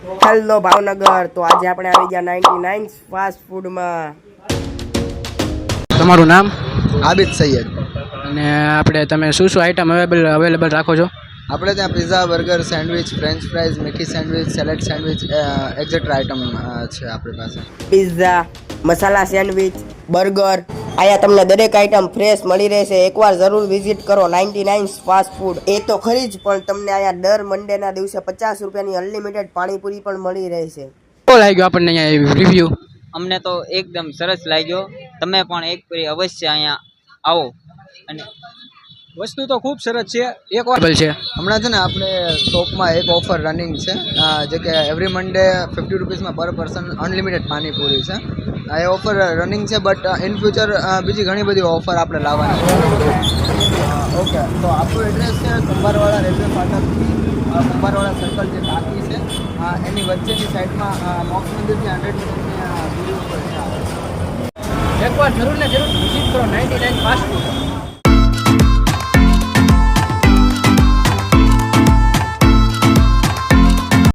Hello Bhavnagar, તો આજે આપણે આવી ગયા 99 ફાસ્ટ ફૂડમાં. તમારું નામ આબિદ સૈયદ. અને તમે શું શું આઈટમ અવેલેબલ રાખો છો? આપણે ત્યાં pizza, burger, sandwich, french fries, Mickey sandwich, salad sandwich etcetera item છે આપણી પાસે. પિઝા, મસાલા સેન્ડવિચ, બર્ગર, અહીંયા તમને દરેક આઈટમ ફ્રેશ મળી રહેશે. એકવાર જરૂર વિઝિટ કરો 99 ફાસ્ટ ફૂડ. એ તો ખરી જ, પણ તમને અહીંયા દર મંડેના દિવસે 50 રૂપિયાની અનલિમિટેડ પાણીપુરી પણ મળી રહેશે. કેવો લાગ્યો આપણને અહીંયા રિવ્યુ? અમને તો એકદમ સરસ લાગ્યો. તમે પણ એક ફરી અવશ્ય અહીંયા આવો. અને વસ્તુ તો ખૂબ સરસ છે. એક વાર છે હમણાં છે ને આપણે શોપમાં એક ઓફર રનિંગ છે, જે કે એવરી મંડે 50 રૂપીસમાં પર પર્સન અનલિમિટેડ પાણીપુરી છે. એ ઓફર રનિંગ છે, બટ ઇન ફ્યુચર બીજી ઘણી બધી ઓફર આપણે લાવવાની છે. ઓકે, તો આપણું એડ્રેસ છે કુંભારવાડા રેલવે ફાટકથી કુંભારવાડા સર્કલ જે ટાંકી છે એની વચ્ચેની સાઈડમાં મોક્ષ મંદિરથી 100 મીટરની દૂરી ઉપર છે. એકવાર જરૂર ને જરૂર વિઝિટ કરો 99 ફાસ્ટ ફૂડ.